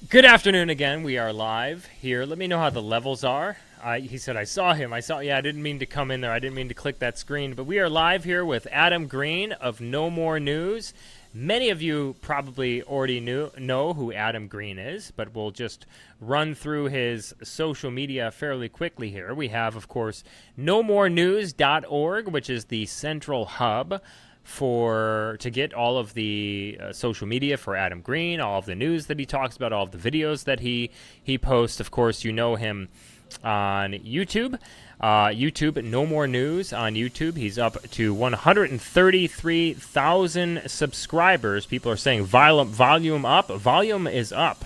Good afternoon again. We are live here. Let me know how the levels are. He said, I saw him. Yeah, I didn't mean to come in there. I didn't mean to click that screen. But we are live here with Adam Green of No More News. Many of you probably already know who Adam Green is, but we'll just run through his social media fairly quickly here. We have, of course, nomorenews.org, which is the central hub to get all of the social media for Adam Green, all of the news that he talks about, all of the videos that he posts. Of course, you know him on YouTube. YouTube, No More News on YouTube. He's up to 133,000 subscribers. People are saying volume up. Volume is up.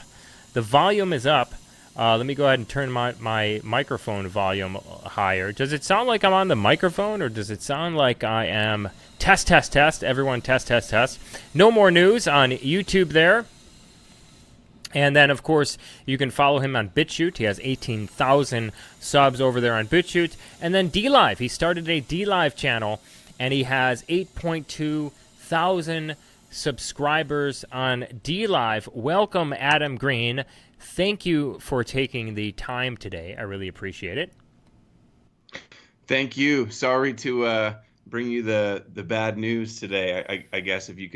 The volume is up. Let me go ahead and turn my microphone volume higher. Does it sound like I'm on the microphone, or does it sound like I am... Test, test, test. Everyone test, test, test. No More News on YouTube there. And then, of course, you can follow him on BitChute. He has 18,000 subs over there on BitChute. And then DLive. He started a DLive channel, and he has 8.2 thousand subscribers on DLive. Welcome, Adam Green. Thank you for taking the time today. I really appreciate it. Thank you. Sorry to bring you the bad news today. I guess if you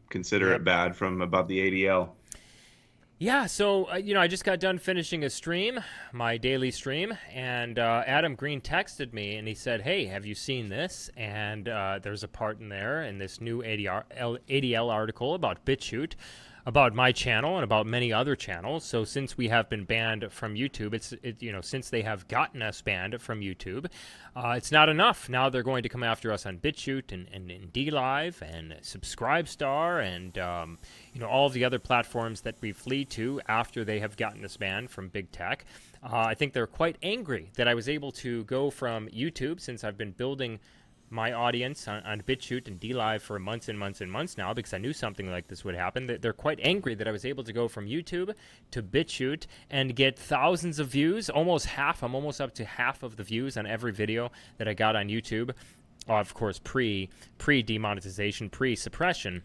consider it bad from about the ADL. Yeah, so, I just got done finishing a stream, my daily stream, and Adam Green texted me, and he said, hey, have you seen this? And there's a part in there in this new ADL article about BitChute, about my channel and about many other channels. So since we have been banned from YouTube, since they have gotten us banned from YouTube, it's not enough. Now they're going to come after us on BitChute and DLive and Subscribestar and all of the other platforms that we flee to after they have gotten us banned from big tech. I think they're quite angry that I was able to go from YouTube, since I've been building my audience on BitChute and DLive for months and months and months now, because I knew something like this would happen. They're quite angry that I was able to go from YouTube to BitChute and get thousands of views, almost half. I'm almost up to half of the views on every video that I got on YouTube. Of course, pre-demonetization, pre-suppression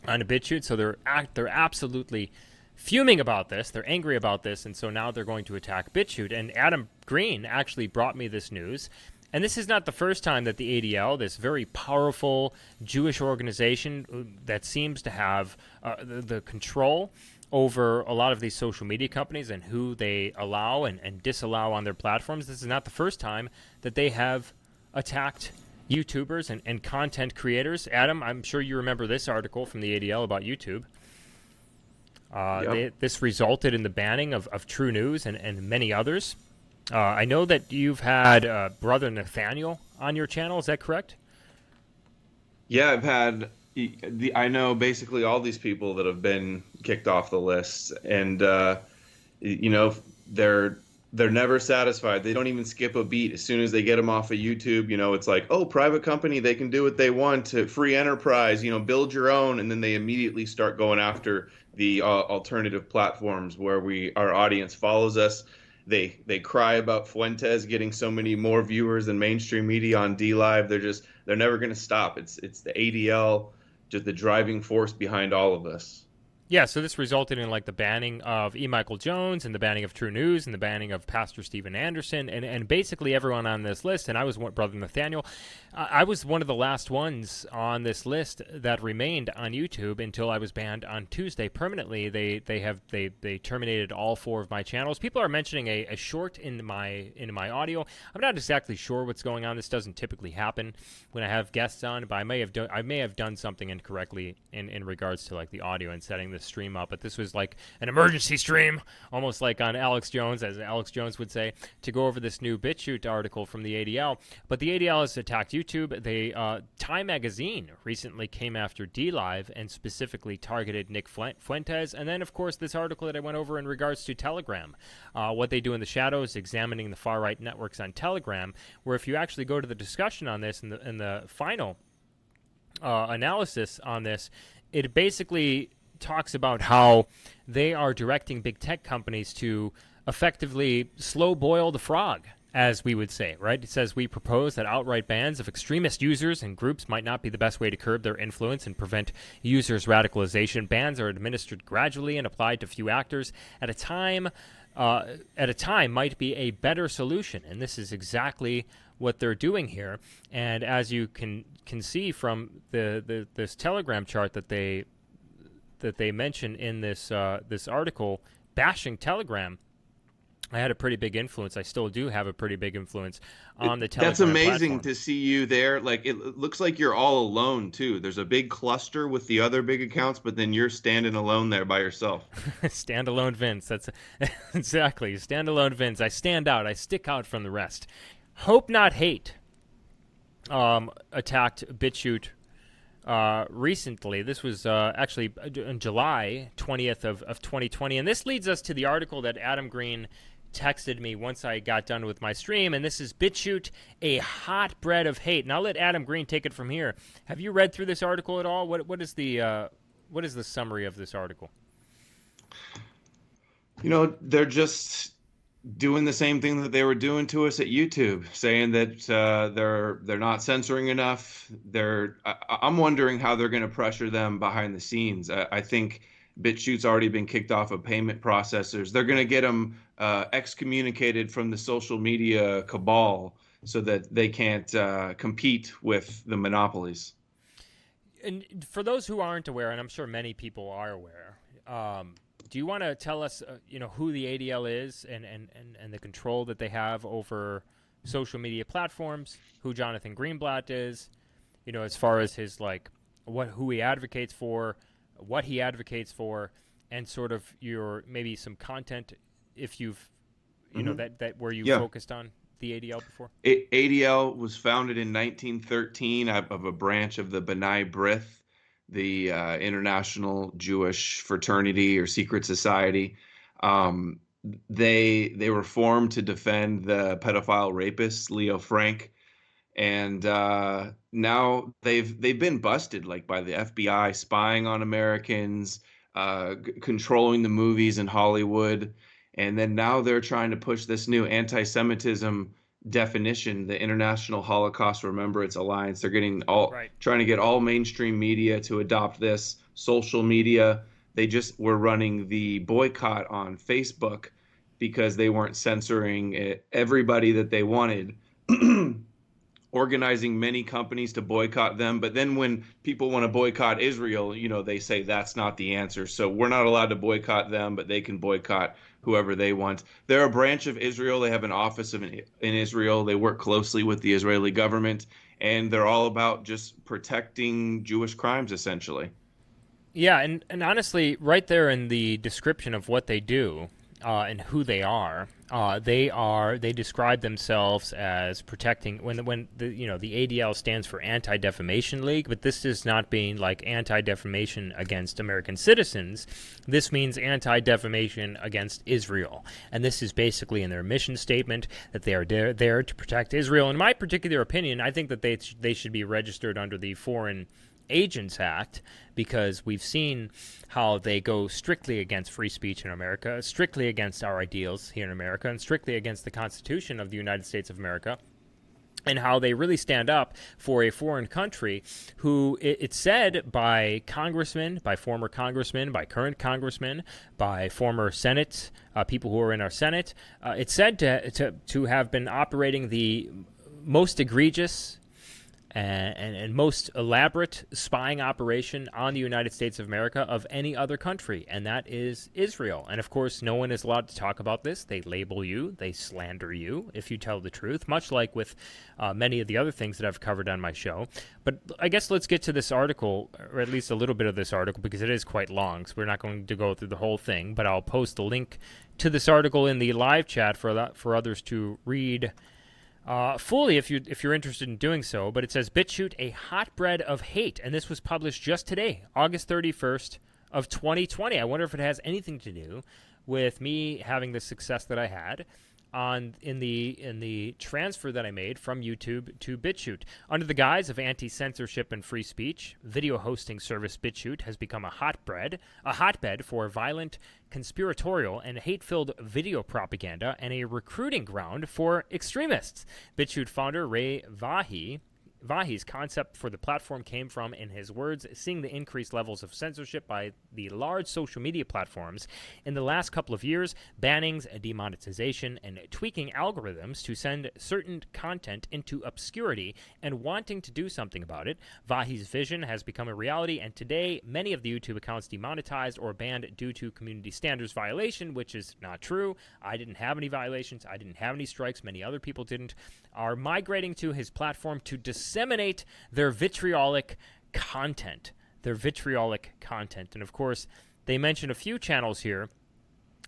on BitChute. So they're absolutely fuming about this. They're angry about this, and so now they're going to attack BitChute. And Adam Green actually brought me this news. And this is not the first time that the ADL, this very powerful Jewish organization that seems to have the control over a lot of these social media companies and who they allow and disallow on their platforms, this is not the first time that they have attacked YouTubers and content creators. Adam, I'm sure you remember this article from the ADL about YouTube. Yep. This resulted in the banning of True News and many others. I know that you've had Brother Nathaniel on your channel. Is that correct? Yeah, I know basically all these people that have been kicked off the list, and you know they're never satisfied. They don't even skip a beat. As soon as they get them off of YouTube, it's like, oh, private company, they can do what they want, to free enterprise, build your own, and then they immediately start going after the alternative platforms where our audience follows us. They cry about Fuentes getting so many more viewers than mainstream media on DLive. They're never going to stop. It's the ADL, just the driving force behind all of this. Yeah, so this resulted in the banning of E. Michael Jones and the banning of True News and the banning of Pastor Steven Anderson and basically everyone on this list. And I was Brother Nathaniel. I was one of the last ones on this list that remained on YouTube until I was banned on Tuesday permanently. They terminated all 4 of my channels. People are mentioning a short in my audio. I'm not exactly sure what's going on. This doesn't typically happen when I have guests on, but I may have done something incorrectly in regards to the audio and setting this stream up. But this was like an emergency stream, almost like on Alex Jones, as Alex Jones would say, to go over this new BitChute article from the ADL. But the ADL has attacked YouTube. Time Magazine recently came after DLive and specifically targeted Nick Fuentes. And then, of course, this article that I went over in regards to Telegram, what they do in the shadows, examining the far-right networks on Telegram, where if you actually go to the discussion on this and the final analysis on this, it basically talks about how they are directing big tech companies to effectively slow boil the frog, as we would say, right? It says, we propose that outright bans of extremist users and groups might not be the best way to curb their influence and prevent users' radicalization. Bans are administered gradually and applied to few actors at a time might be a better solution. And this is exactly what they're doing here. And as you can see from this Telegram chart that they mention in this article, bashing Telegram, I had a pretty big influence. I still do have a pretty big influence on the Telegram That's amazing platform. to see you there. Like, it looks like you're all alone too. There's a big cluster with the other big accounts, but then you're standing alone there by yourself. Standalone Vince. That's exactly standalone Vince. I stand out. I stick out from the rest. Hope Not Hate attacked BitChute recently. This was actually on July 20th of 2020, and this leads us to the article that Adam Green texted me once I got done with my stream, and this is BitChute, a hotbed of hate. And I'll let Adam Green take it from here. Have you read through this article at all? What is the summary of this article? They're just doing the same thing that they were doing to us at YouTube, saying that they're not censoring enough. I'm wondering how they're going to pressure them behind the scenes. I think BitChute's already been kicked off of payment processors. They're going to get them excommunicated from the social media cabal so that they can't compete with the monopolies. And for those who aren't aware, and I'm sure many people are aware, do you want to tell us, who the ADL is and the control that they have over social media platforms, who Jonathan Greenblatt is, as far as his, who he advocates for, what he advocates for, and sort of maybe some content, if you've, that where you focused on the ADL before? ADL was founded in 1913 of a branch of the B'nai B'rith, the International Jewish Fraternity or Secret Society. They were formed to defend the pedophile rapist Leo Frank, and now they've been busted, by the FBI, spying on Americans, controlling the movies in Hollywood, and then now they're trying to push this new anti-Semitism definition, the International Holocaust Remembrance Alliance. They're getting trying to get all mainstream media to adopt this. Social media, they just were running the boycott on Facebook because they weren't censoring everybody that they wanted. Organizing many companies to boycott them. But then when people want to boycott Israel, they say that's not the answer. So we're not allowed to boycott them, but they can boycott whoever they want. They're a branch of Israel. They have an office in Israel. They work closely with the Israeli government, and they're all about just protecting Jewish crimes, essentially. Yeah, and honestly, right there in the description of what they do and who they describe themselves as protecting when the ADL stands for Anti-Defamation League, but this does not mean anti-defamation against American citizens. This means anti-defamation against Israel, and this is basically in their mission statement that they are there to protect Israel. In my particular opinion, I think that they should be registered under the Foreign Agents Act, because we've seen how they go strictly against free speech in America, strictly against our ideals here in America, and strictly against the Constitution of the United States of America, and how they really stand up for a foreign country who, it's said by congressmen, by former congressmen, by current congressmen, by former Senate, people who are in our Senate, it's said to have been operating the most egregious and most elaborate spying operation on the United States of America of any other country, and that is Israel. And of course, no one is allowed to talk about this. They label you, they slander you if you tell the truth, much like with many of the other things that I've covered on my show. But I guess let's get to this article, or at least a little bit of this article, because it is quite long, so we're not going to go through the whole thing, but I'll post the link to this article in the live chat for others to read fully if you're interested in doing so. But it says, BitChute, a hotbed of hate, and this was published just today, August 31st of 2020. I wonder if it has anything to do with me having the success that I had in the transfer that I made from YouTube to BitChute. Under the guise of anti-censorship and free speech, video hosting service BitChute has become a hotbed for violent, conspiratorial, and hate-filled video propaganda and a recruiting ground for extremists. BitChute founder Ray Vahi's concept for the platform came from, in his words, seeing the increased levels of censorship by the large social media platforms in the last couple of years, bannings, demonetization, and tweaking algorithms to send certain content into obscurity and wanting to do something about it. Vahi's vision has become a reality, and today many of the YouTube accounts demonetized or banned due to community standards violation, which is not true. I didn't have any violations. I didn't have any strikes. Many other people didn't. Are migrating to his platform to disseminate their vitriolic content. And of course, they mention a few channels here,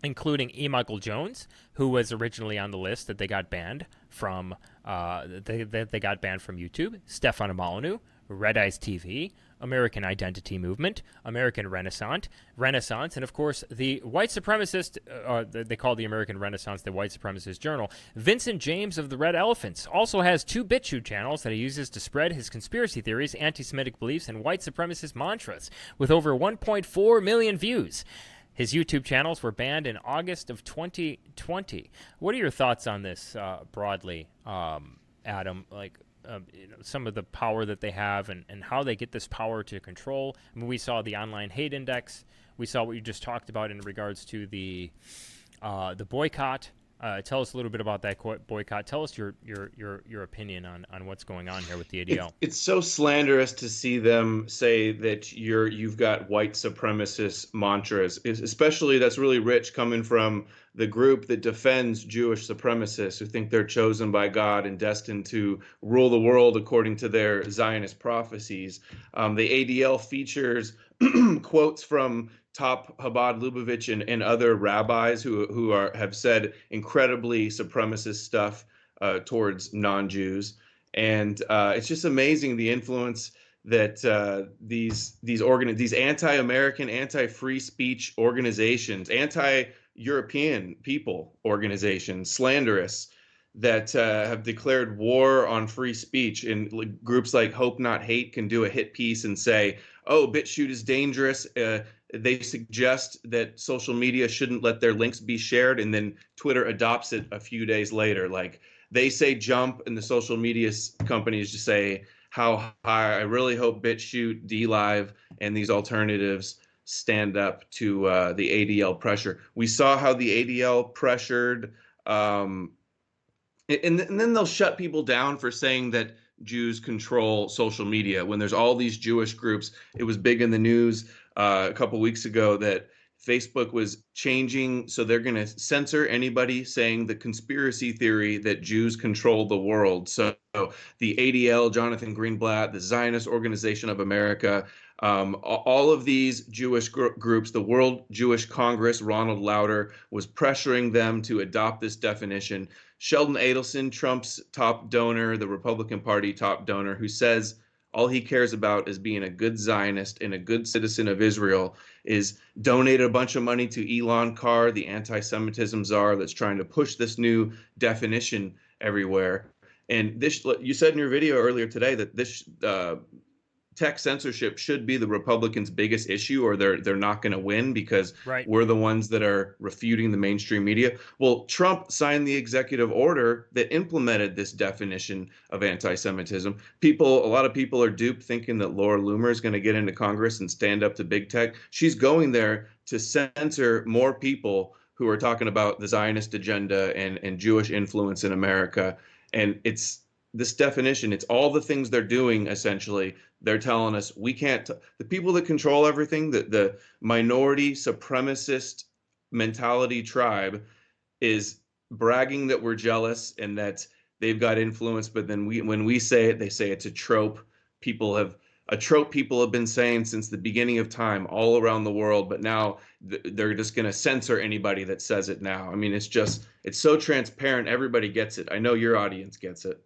including E. Michael Jones, who was originally on the list that they got banned from. They got banned from YouTube. Stefan Molyneux, Red Eyes TV, American Identity Movement, American Renaissance, and of course the white supremacist, they call the American Renaissance the white supremacist journal. Vincent James of the Red Elephants also has 2 BitChute channels that he uses to spread his conspiracy theories, anti-Semitic beliefs, and white supremacist mantras, with over 1.4 million views. His YouTube channels were banned in August of 2020. What are your thoughts on this broadly, Adam? Some of the power that they have and how they get this power to control. I mean, we saw the online hate index. We saw what you just talked about in regards to the boycott. Tell us a little bit about that boycott. Tell us your opinion on what's going on here with the ADL. It's so slanderous to see them say that you've got white supremacist mantras, especially that's really rich coming from the group that defends Jewish supremacists who think they're chosen by God and destined to rule the world according to their Zionist prophecies. The ADL features quotes from top Chabad Lubavitch and other rabbis who have said incredibly supremacist stuff towards non-Jews, and it's just amazing the influence that these anti-American, anti-free speech organizations, anti-European people organizations, slanderous, that have declared war on free speech. And groups like Hope Not Hate can do a hit piece and say, oh, BitChute is dangerous. They suggest that social media shouldn't let their links be shared, and then Twitter adopts it a few days later. Like, they say jump, and the social media companies just say how high. I really hope BitChute, DLive, and these alternatives stand up to the ADL pressure. We saw how the ADL pressured, and then they'll shut people down for saying that Jews control social media when there's all these Jewish groups. It was big in the news a couple weeks ago that Facebook was changing, so they're going to censor anybody saying the conspiracy theory that Jews control the world. So the ADL, Jonathan Greenblatt, the Zionist Organization of America, all of these Jewish groups, the World Jewish Congress, Ronald Lauder, was pressuring them to adopt this definition. Sheldon Adelson, Trump's top donor, the Republican Party top donor, who says all he cares about is being a good Zionist and a good citizen of Israel, is donated a bunch of money to Elon Carr, the anti-Semitism czar that's trying to push this new definition everywhere. And this, you said in your video earlier today that this tech censorship should be the Republicans' biggest issue, or they're not going to win because we're the ones that are refuting the mainstream media. Well, Trump signed the executive order that implemented this definition of anti-Semitism. A lot of people are duped thinking that Laura Loomer is going to get into Congress and stand up to big tech. She's going there to censor more people who are talking about the Zionist agenda and Jewish influence in America. And it's this definition, it's all the things they're doing, essentially. They're telling us we can't, the people that control everything, the minority supremacist mentality tribe is bragging that we're jealous and that they've got influence. But then when we say it, they say it's a trope. A trope people have been saying since the beginning of time all around the world, but now they're just going to censor anybody that says it now. I mean, it's so transparent. Everybody gets it. I know your audience gets it.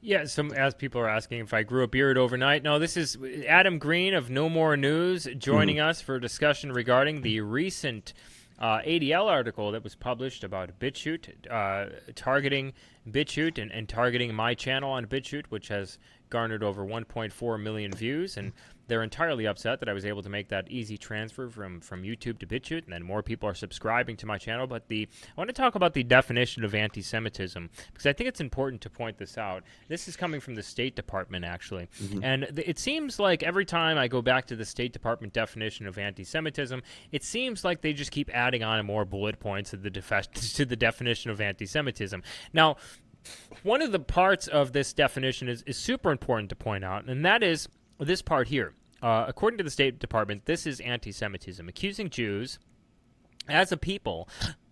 Yeah, as people are asking if I grew a beard overnight. No, this is Adam Green of No More News joining us for a discussion regarding the recent ADL article that was published about BitChute, targeting BitChute and targeting my channel on BitChute, which has garnered over 1.4 million views, and they're entirely upset that I was able to make that easy transfer from YouTube to BitChute, and then more people are subscribing to my channel. But I want to talk about the definition of anti-Semitism, because I think it's important to point this out. This is coming from the State Department, actually. And it seems like every time I go back to the State Department definition of anti-Semitism, it seems like they just keep adding on more bullet points to the definition of anti-Semitism. Now, one of the parts of this definition is super important to point out, and that is this part here. According to the State Department, this is anti-Semitism, accusing Jews as a people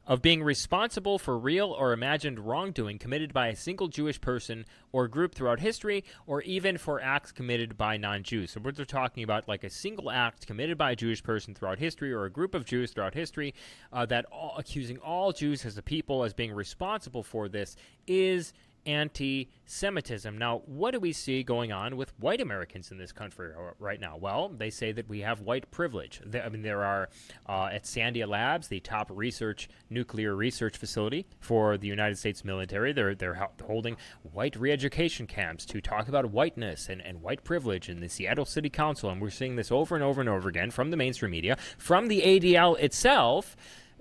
of being responsible for real or imagined wrongdoing committed by a single Jewish person or group throughout history, or even for acts committed by non-Jews. So what they're talking about, like a single act committed by a Jewish person throughout history, or a group of Jews throughout history, accusing all Jews as a people as being responsible for this is anti-Semitism. Now, what do we see going on with white Americans in this country right now? Well, they say that we have white privilege. There are, at Sandia Labs, the top nuclear research facility for the United States military, they're holding white re-education camps to talk about whiteness and white privilege in the Seattle City Council, and we're seeing this over and over and over again from the mainstream media, from the ADL itself,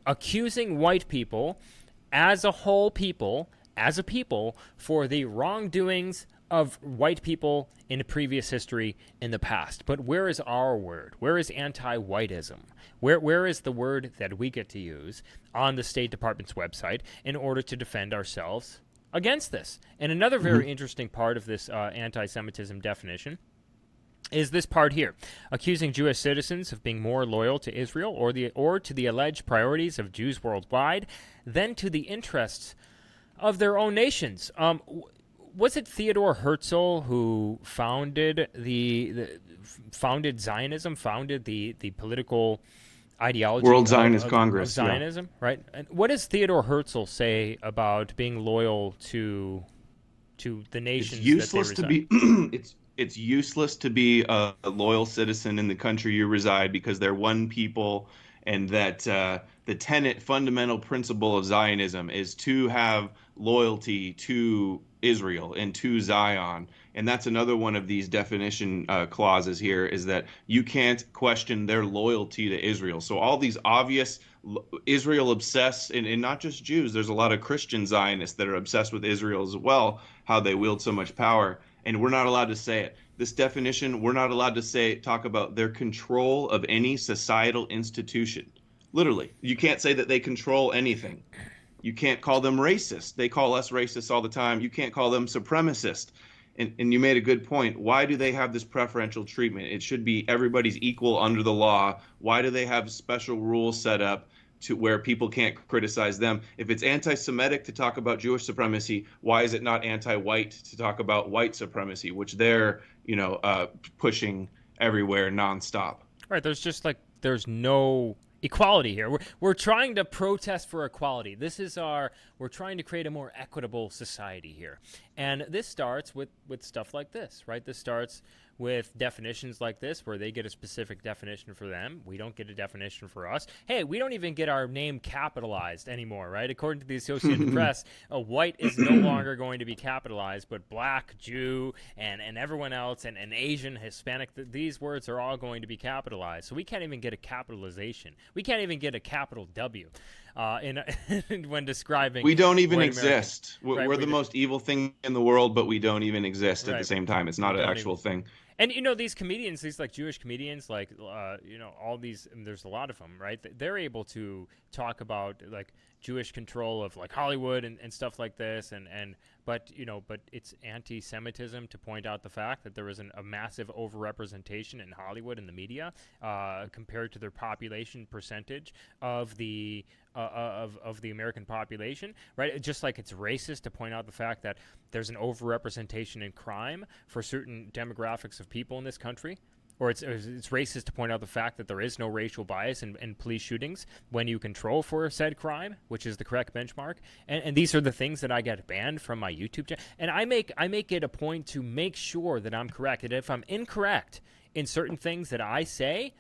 accusing white people as a whole people, as a people, for the wrongdoings of white people in previous history in the past. But where is our word? Where is anti-whiteism? Where is the word that we get to use on the State Department's website in order to defend ourselves against this? And another very interesting part of this anti-Semitism definition is this part here, accusing Jewish citizens of being more loyal to Israel or to the alleged priorities of Jews worldwide than to the interests of their own nations. Was it Theodore Herzl who founded founded Zionism, founded the political ideology World Zionist Congress, of Zionism, right? And what does Theodore Herzl say about being loyal to the nations? It's useless that they reside? it's useless to be a loyal citizen in the country you reside, because they're one people, and that the fundamental principle of Zionism is to have loyalty to Israel and to Zion. And that's another one of these definition clauses here, is that you can't question their loyalty to Israel. So all these obvious Israel obsessed, and not just Jews, there's a lot of Christian Zionists that are obsessed with Israel as well, how they wield so much power. And we're not allowed to say it. This definition, we're not allowed to talk about their control of any societal institution. Literally, you can't say that they control anything. You can't call them racist. They call us racist all the time. You can't call them supremacist. And you made a good point. Why do they have this preferential treatment? It should be everybody's equal under the law. Why do they have special rules set up to where people can't criticize them? If it's anti-Semitic to talk about Jewish supremacy, why is it not anti-white to talk about white supremacy, which they're, pushing everywhere nonstop? Right. There's no equality here. We're trying to protest for equality. We're trying to create a more equitable society here. And this starts with stuff like this, right? This starts with definitions like this, where they get a specific definition for them. We don't get a definition for us. Hey, we don't even get our name capitalized anymore, right? According to the Associated Press, white is no longer going to be capitalized, but black, Jew, and everyone else, and Asian, Hispanic, these words are all going to be capitalized. So we can't even get a capitalization. We can't even get a capital W when describing. We don't even exist. We're the most evil thing in the world, but we don't even exist at the same time. It's not an actual thing. And these comedians, these like Jewish comedians, like all these, and there's a lot of them, right? They're able to talk about like Jewish control of like Hollywood and stuff like this, but it's anti-Semitism to point out the fact that there is a massive overrepresentation in Hollywood in the media compared to their population percentage of the American population, right? Just like it's racist to point out the fact that there's an overrepresentation in crime for certain demographics of people in this country, or it's racist to point out the fact that there is no racial bias in police shootings when you control for said crime, which is the correct benchmark. And these are the things that I get banned from my YouTube channel. And I make it a point to make sure that I'm correct. And if I'm incorrect in certain things that I say,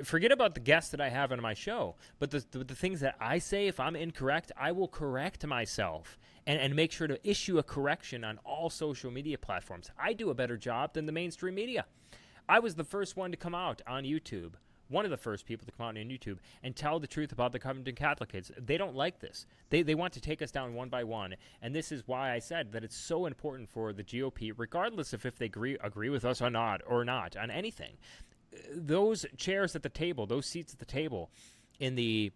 forget about the guests that I have on my show, but the things that I say, if I'm incorrect, I will correct myself and make sure to issue a correction on all social media platforms. I do a better job than the mainstream media. I was the first one to come out on YouTube, one of the first people to come out on YouTube and tell the truth about the Covington Catholic kids. They don't like this. They want to take us down one by one, and this is why I said that it's so important for the GOP, regardless of if they agree with us or not on anything. Those chairs at the table, those seats at the table in the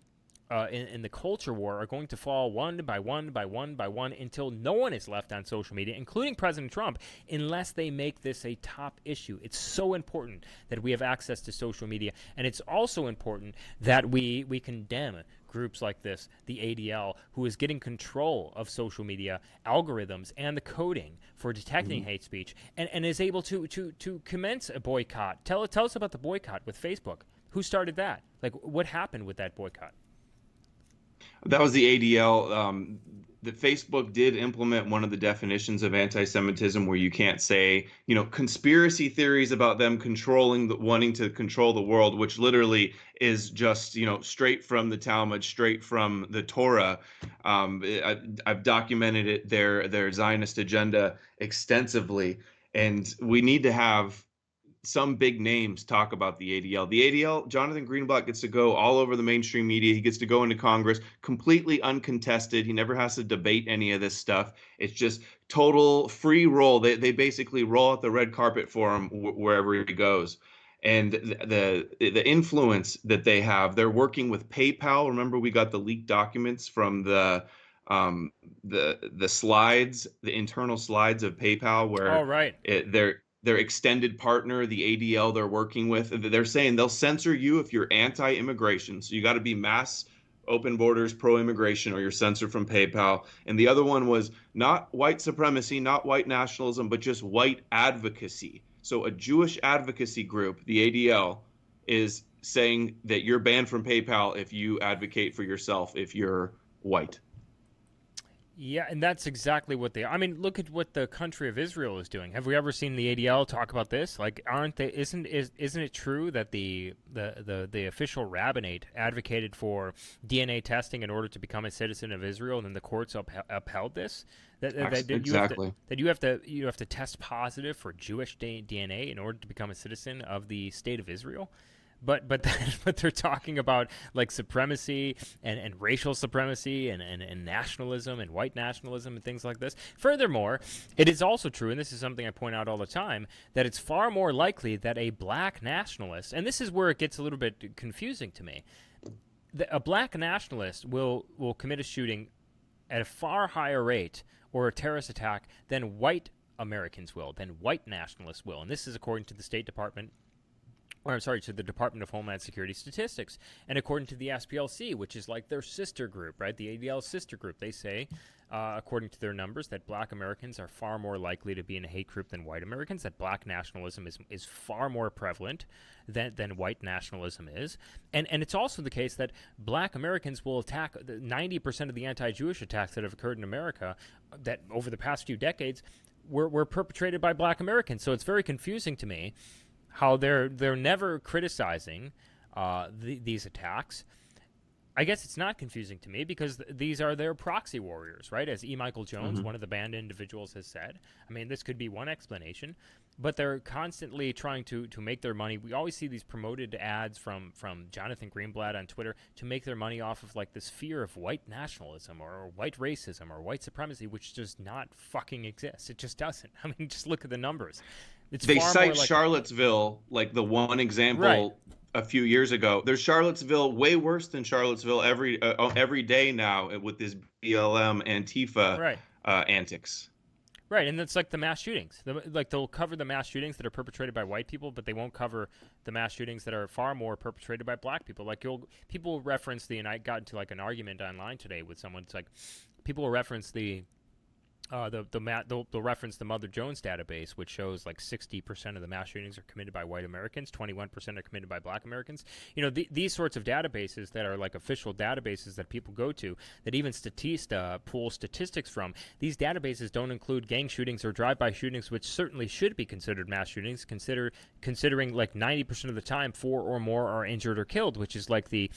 culture war are going to fall one by one by one by one until no one is left on social media, including President Trump, unless they make this a top issue. It's so important that we have access to social media, and it's also important that we condemn groups like this, the ADL, who is getting control of social media algorithms and the coding for detecting hate speech, and is able to commence a boycott. Tell us about the boycott with Facebook. Who started that? Like, what happened with that boycott? That was the ADL. The Facebook did implement one of the definitions of anti-Semitism, where you can't say, conspiracy theories about them wanting to control the world, which literally is just, straight from the Talmud, straight from the Torah. I've documented it, their Zionist agenda extensively, and we need to have some big names talk about the ADL. The ADL, Jonathan Greenblatt gets to go all over the mainstream media. He gets to go into Congress completely uncontested. He never has to debate any of this stuff. It's just total free roll. They basically roll out the red carpet for him wherever he goes. And the influence that they have, they're working with PayPal. Remember, we got the leaked documents from the slides, the internal slides of PayPal, where right. their extended partner, the ADL they're working with, they're saying they'll censor you if you're anti-immigration. So you got to be mass open borders, pro-immigration, or you're censored from PayPal. And the other one was not white supremacy, not white nationalism, but just white advocacy. So a Jewish advocacy group, the ADL, is saying that you're banned from PayPal if you advocate for yourself, if you're white. Yeah, and that's exactly what they are. I mean, look at what the country of Israel is doing. Have we ever seen the ADL talk about this? Like, isn't it true that the official rabbinate advocated for DNA testing in order to become a citizen of Israel, and then the courts upheld this? Exactly. You have to test positive for Jewish DNA in order to become a citizen of the state of Israel. But they're talking about like supremacy and racial supremacy and nationalism and white nationalism and things like this. Furthermore, it is also true, and this is something I point out all the time, that it's far more likely that a black nationalist, and this is where it gets a little bit confusing to me, a black nationalist will commit a shooting at a far higher rate or a terrorist attack than white Americans will, than white nationalists will. And this is according to the State Department, to the Department of Homeland Security statistics. And according to the SPLC, which is like their sister group, right? The ADL sister group, they say, according to their numbers, that black Americans are far more likely to be in a hate group than white Americans, that black nationalism is far more prevalent than white nationalism is. And it's also the case that black Americans will attack 90% of the anti-Jewish attacks that have occurred in America that over the past few decades were perpetrated by black Americans. So it's very confusing to me how they're never criticizing these attacks. I guess it's not confusing to me because these are their proxy warriors, right? As E. Michael Jones, one of the banned individuals, has said. I mean, this could be one explanation, but they're constantly trying to make their money. We always see these promoted ads from Jonathan Greenblatt on Twitter to make their money off of like this fear of white nationalism or white racism or white supremacy, which does not fucking exist. It just doesn't. I mean, just look at the numbers. They cite Charlottesville, like the one example, right, a few years ago. There's Charlottesville, way worse than Charlottesville every day now with this BLM Antifa antics. Right, and it's like the mass shootings. They'll cover the mass shootings that are perpetrated by white people, but they won't cover the mass shootings that are far more perpetrated by black people. Like people will reference and I got into like an argument online today with someone. It's like people will reference the They'll reference the Mother Jones database, which shows like 60% of the mass shootings are committed by white Americans, 21% are committed by black Americans. These sorts of databases that are like official databases that people go to, that even Statista pull statistics from. These databases don't include gang shootings or drive-by shootings, which certainly should be considered mass shootings. Considering like 90% of the time, 4 or more are injured or killed, which is like the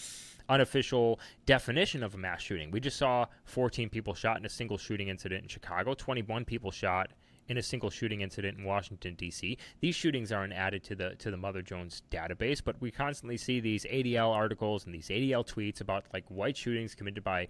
unofficial definition of a mass shooting. We just saw 14 people shot in a single shooting incident in Chicago, 21 people shot in a single shooting incident in Washington, D.C. These shootings aren't added to the Mother Jones database, but we constantly see these ADL articles and these ADL tweets about like white shootings committed by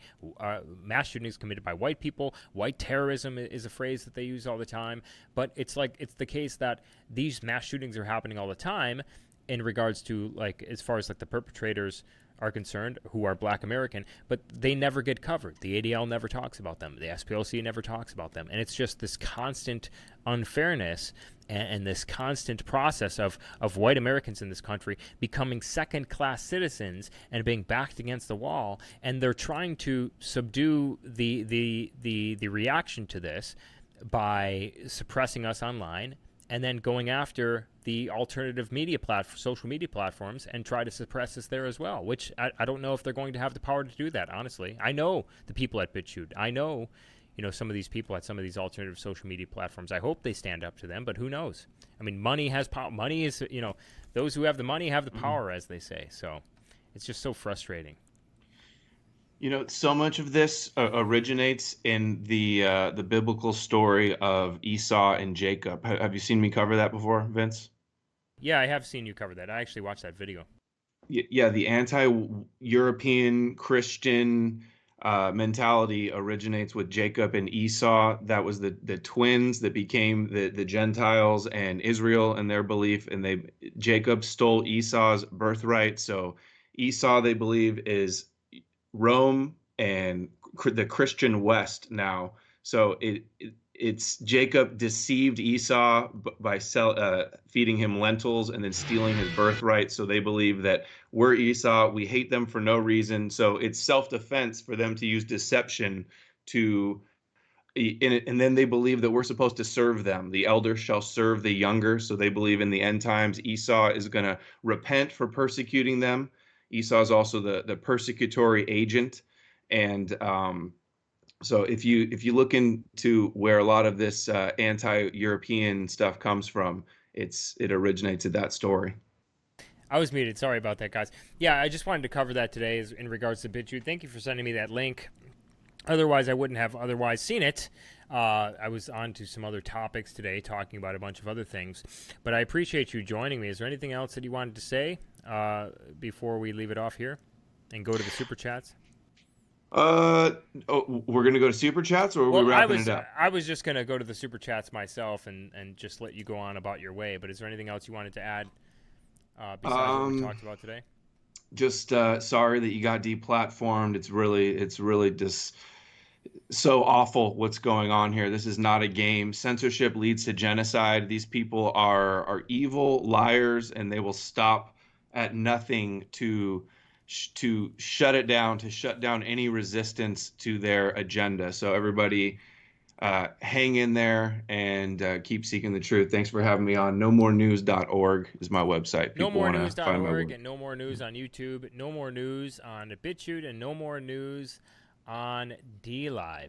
mass shootings committed by white people. White terrorism is a phrase that they use all the time, but it's the case that these mass shootings are happening all the time in regards to like as far as like the perpetrators are concerned, who are black American, but they never get covered. The ADL never talks about them. The SPLC never talks about them. And it's just this constant unfairness and this constant process of white Americans in this country becoming second-class citizens and being backed against the wall. And they're trying to subdue the reaction to this by suppressing us online and then going after the alternative media social media platforms and try to suppress us there as well, which I don't know if they're going to have the power to do that, honestly. I know the people at BitChute. I know, some of these people at some of these alternative social media platforms. I hope they stand up to them, but who knows? I mean, money has power. Money is, those who have the money have the power, as they say. So it's just so frustrating. So much of this originates in the biblical story of Esau and Jacob. Have you seen me cover that before, Vince? Yeah, I have seen you cover that. I actually watched that video. Yeah, the anti-European Christian mentality originates with Jacob and Esau. That was the twins that became the Gentiles and Israel in their belief, and Jacob stole Esau's birthright. So Esau, they believe, is Rome and the Christian West now. So it's Jacob deceived Esau by feeding him lentils and then stealing his birthright. So they believe that we're Esau, we hate them for no reason. So it's self-defense for them to use deception and then they believe that we're supposed to serve them. The elder shall serve the younger. So they believe in the end times Esau is going to repent for persecuting them. Esau is also the persecutory agent, and so if you look into where a lot of this anti-European stuff comes from, it originates in that story. I was muted. Sorry about that, guys. Yeah, I just wanted to cover that today in regards to BitChute. Thank you for sending me that link. Otherwise, I wouldn't have otherwise seen it. I was on to some other topics today, talking about a bunch of other things. But I appreciate you joining me. Is there anything else that you wanted to say before we leave it off here and go to the Super Chats? We're going to go to Super Chats, or are we wrapping it up? I was just going to go to the Super Chats myself and just let you go on about your way. But is there anything else you wanted to add besides what we talked about today? Just sorry that you got deplatformed. It's really just so awful what's going on here. This is not a game. Censorship leads to genocide. These people are evil liars, and they will stop at nothing to shut it down, to shut down any resistance to their agenda. So everybody hang in there and keep seeking the truth. Thanks for having me on. NoMoreNews.org is my website. NoMoreNews.org, and No More News on YouTube. No More News on BitChute, and No More News on DLive.